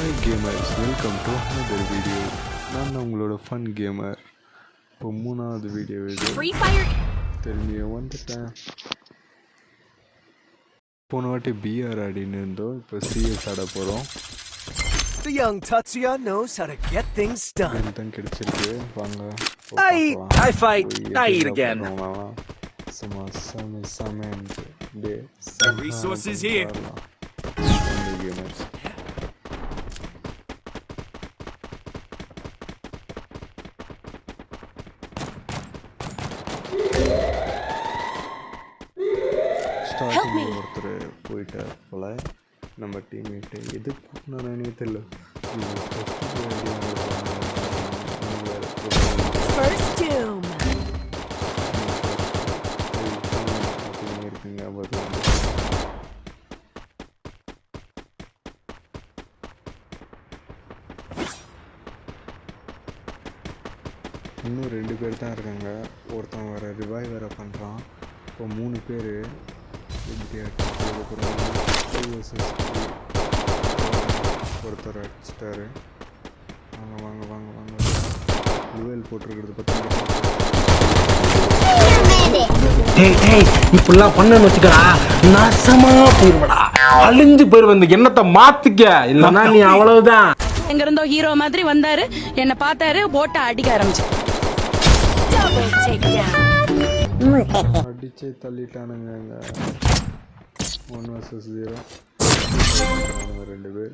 Hi gamers, welcome to another video. நான் உங்களோட fun gamer. இப்போ 3வது வீடியோ இது. திரும்பியும் வந்துட்டேன். போன வாட்டி பிஆர் ஆடின்னு இருந்தோம், இப்போ சிஎஸ் ஆட போகிறோம். The young Tatsuya knows how to get things done. தான் கிடைச்சிருக்கு, வாங்க. I fight, I eat again. சும்மா சமையன்ட்டு டே resources here. கேமர்ஸ் ஸ்டார்டிங் ஒருத்தர் போயிட்டார் போல, நம்ம டீம்மேட்டு எது கூட்டினானே தெரியல. இருக்குங்க இன்னும் 2 பேர் தான் இருக்காங்க. ஒருத்தன் வேறு ரிவைவ் வேறு பண்ணுறான். இப்போ 3 பேர் ஒருத்தர் அடிச்சிட்டாரு. வாங்க வாங்க வாங்க வாங்க லுவல் போட்டிருக்கிறது பார்த்தீங்கன்னா இப்படிலாம் பண்ணு வச்சுக்கடா, நாசமா போயிருவடா, அழிஞ்சு போயிருவ. இந்த எண்ணத்தை மாத்திக்க, இல்லன்னா நீ அவ்வளவுதான். எங்க இருந்தோ ஹீரோ மாதிரி வந்தாரு, என்ன பார்த்தாரு, போட்ட அடிக்க ஆரம்பிச்சு அடிச்சே தள்ளிட்டானுங்க. 1 vs 0 2 பேர்.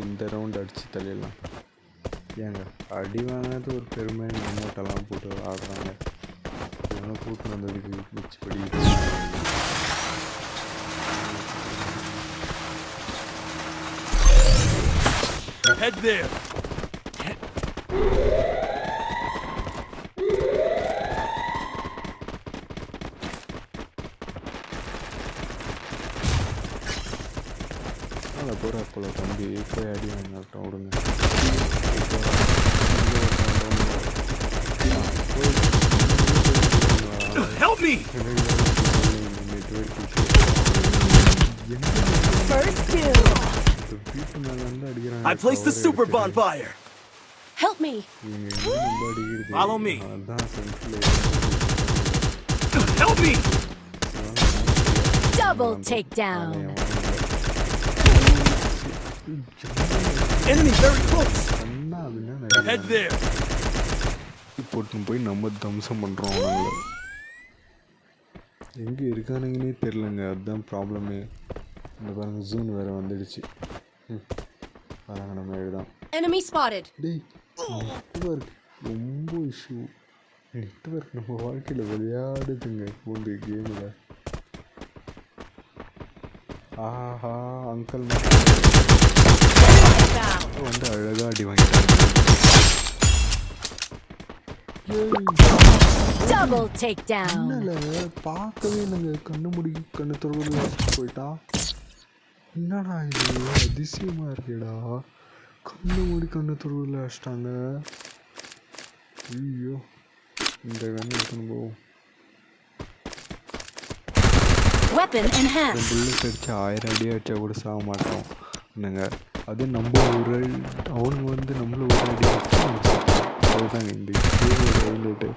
இந்த ரவுண்ட் அடிச்சு தள்ளிடலாம். ஏங்க அடி வாங்கினது ஒரு பெருமை, அமௌண்ட்டெல்லாம் போட்டு ஆடுறாங்க. இதெல்லாம் கூட்டு வந்ததுக்கு மிச்சப்படி Head there. போகிற போல தம்பி போய் அடி வாங்கிட்டோம் விடுங்க. Help me. I placed the super bonfire. Help me. Follow me. Help me. Double takedown. Enemy very close. Head there. போட்டு போய் நம்ம தம்சம் பண்ணுறோம். அவங்கள எங்கே இருக்கானுங்கன்னே தெரிலங்க, அதுதான் ப்ராப்ளமே. இந்த பாருங்க ஜூன் வேறு வந்துடுச்சு. பாருங்க நம்ம இதுதான். Enemy spotted. டேய் நெட்வொர்க் ரொம்ப இஷ்யூ. நெட்வொர்க் நம்ம வாழ்க்கையில் விளையாடுதுங்க பூண்டு கேமில். ஆஹா அங்கிள் வந்து அழகாக அடி வாங்கிட்டாங்க. Double takedown. பார்க்கவே இல்லைங்க, கண்ணு முடி கண்ணு தொடர்பு போயிட்டா. என்னடா இது அதிசயமாக இருக்கேடா, கண்ணு மூடி கண்ணு தொடர்பில் அடிச்சிட்டாங்க. ஐயோ இந்த கண்ணு எடுத்துன்னு போவோம். புல்லட் அடித்தா 1000 அடி அடித்தா கூட சாக மாட்டோம் என்னங்க. அது நம்ம ஒரு அவனுங்க வந்து நம்மள ஒரு அடி அடிச்சா அதுதாங்க இந்த ஹைலைட்டு.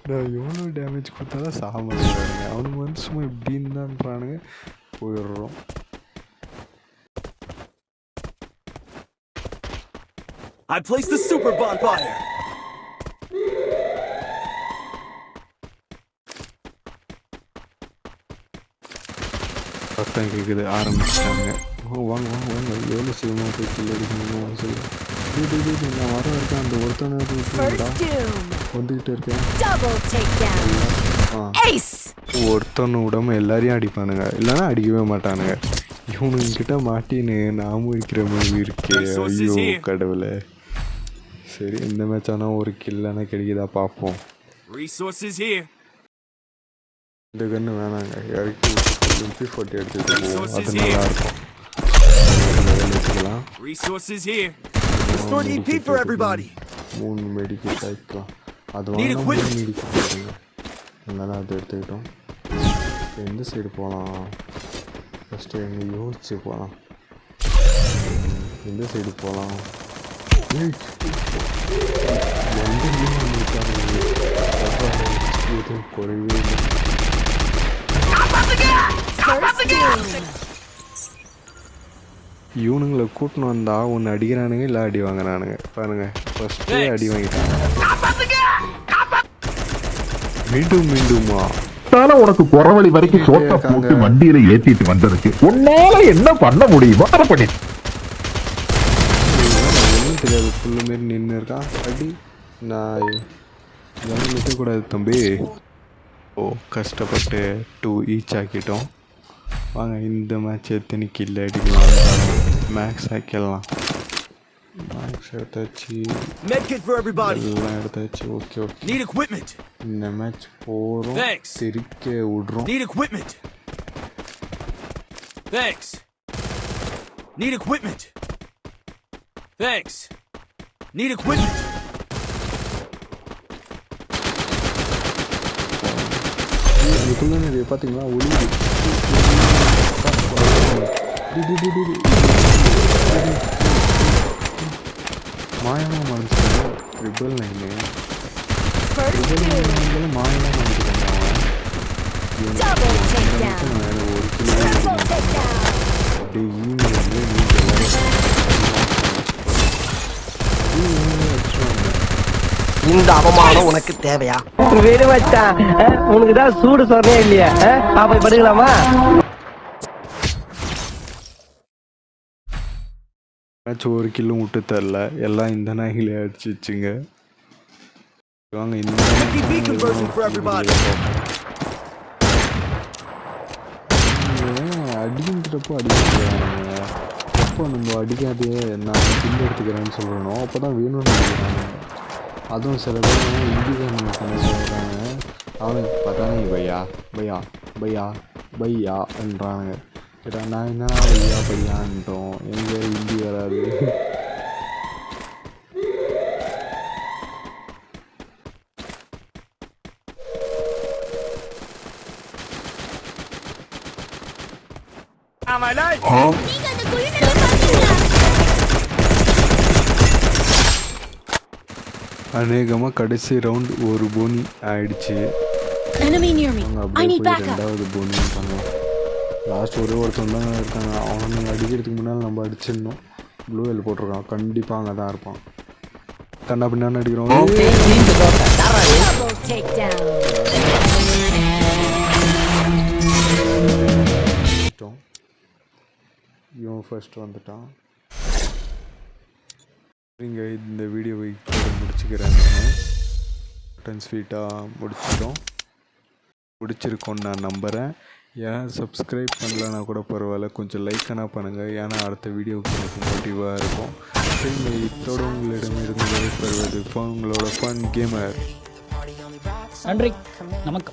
நான் எவ்வளோ டேமேஜ் கொடுத்தாலும் சாக மாட்டேங்கிறானுங்க. அவனுங்க வந்து சும்மா இப்படின்னு தான்றானுங்க, போயிடுறோம். I placed the super bonfire. சத்தம் கேட்குது, ஆரம்பிச்சிட்டாங்க. வாங்க வாங்க வாங்க, எவ்வளோ சீக்கிரமாக போய் கில் அடிக்கணும்னு சொல்லி நான் வர இருக்கேன். அந்த ஒருத்தனை வந்துக்கிட்டு இருக்கேன். ஒருத்தனை விடாம எல்லாரையும் அடிப்பானுங்க, இல்லைன்னா அடிக்கவே மாட்டானுங்க. இவனுங்கிட்ட மாட்டின்னு நாமும் இருக்கிற மாதிரி இருக்கே. ஐயோ கடவுளே. சரி இந்த மேட்ச் ஆனால் ஒரு கில்லானா கிடைக்குதா பார்ப்போம். இந்த கன்று வேணாங்க, இறக்கி MP40 எடுத்துகிட்டு போவோம், அது நல்லாயிருக்கும். வச்சுக்கலாம். restore EP for everybody. 3 மெடிக்கெட் ஆயிக்கலாம். அது Need வாங்கினா 3 equipment. மெடிக்கெட் இருக்குங்க. அதனால அதை எடுத்துக்கிட்டோம். எந்த சைடு போகலாம்? ஃபஸ்ட்டு எங்கே யோசிச்சு போகலாம். எந்த சைடு போகலாம்? எதுவும் குறைவே இல்லை. இவனுங்களை கூட்டின்னு வந்தா ஒன்று அடிக்கிறானுங்க இல்லை அடி வாங்குறானுங்க. பாருங்க ஃபஸ்ட்டே அடி வாங்கிட்டாங்க. மீண்டுமா உனக்கு குறவழி வரைக்கும் சோத்த போட்டு வண்டியில ஏத்திட்டு வந்ததுக்கு உன்னால என்ன பண்ண முடியுமோ அதை பண்ணி ஒன்றும் தெரியாது. புல்லு மாரி நின்று இருக்கான். அடி நான் இதெல்லாம் நிற்கக்கூடாது தம்பி. ஓ கஷ்டப்பட்டு 2 ஈச் ஆக்கிட்டோம். வாங்க இந்த மேட்ச் எத்தனை கில் அடிக்கலாம். மேக்ஸ் ஆக்கிடலாம். மேக்ஸ் எடுத்தாச்சு. Medkit for everybody. எல்லாம் எடுத்தாச்சு. Okay okay. Need equipment. இந்த மேட்ச் போகிறோம். Thanks. திரிக்க விட்றோம். Need equipment. Thanks. Need equipment. Thanks. Need equipment. அதுக்குள்ளே நிறைய பார்த்தீங்களா ஒளியுது. மாயமாக மறைஞ்சிட்டாங்க. Rebel line மாயமாக மறைஞ்சிட்டாங்க. அவன் ஒரு கிலோ அப்படியே ஈமெயில் வந்து இந்த அவமானம் உனக்கு தேவையா? வீடு வச்சான் உனக்கு தான் சூடு சொன்னே இல்லையா? போய் படுக்கலாமா? மேட்ச் ஒரு கில்லும் விட்டு தரல. எல்லாம் இந்த நாய்களே அடிச்சிச்சுங்க. வாங்க இந்த அடிக்கிறப்போ அடிக்கிறாங்க. எப்போ நம்ம அடிக்காதே நான் கில் எடுத்துக்கிறேன்னு சொல்லணும். அப்போ தான் வேணும்னு நினைக்கிறாங்க. அதுவும் சில பேர் இந்திக்காரங்க பண்ணிடுறாங்க. அவனுக்கு பார்த்தா நீ பையா பையா பையா பையான்றானுங்க. கேட்டா நான் என்ன பையான்ட்டோம். எங்கே ஹிந்தி வராது. அநேகமாக கடைசி ரவுண்ட் ஒரு போனி ஆயிடுச்சு. அவங்க அப்படியே போய் 2வது போனியும் பண்ணலாம். லாஸ்ட் ஒருத்தன் தான் இருக்காங்க. அவனை அடிக்கிறதுக்கு முன்னால் நம்ம அடிச்சிடணும். ப்ளூ வெல் போட்டிருக்கான். கண்டிப்பாக அங்கே தான் இருப்பான். கண்ணா பின்னான்னு அடிக்கிறோம். இவன் ஃபர்ஸ்ட் வந்துட்டான். இங்கே இந்த வீடியோவை முடிச்சுக்கிறேன். நான் ஸ்வீட்டாக முடிச்சிருக்கோன்னு நான் நம்புகிறேன். ஏன் சப்ஸ்கிரைப் பண்ணலன்னா கூட பரவாயில்ல, கொஞ்சம் லைக்கானா பண்ணுங்கள். ஏன்னா அடுத்த வீடியோவுக்கு எனக்கு மோட்டிவாக இருக்கும். இத்தோடு உங்களிடமிருந்து விடைபெறுவது உங்களோட ஃபன் கேமர். நன்றி, நமக்கு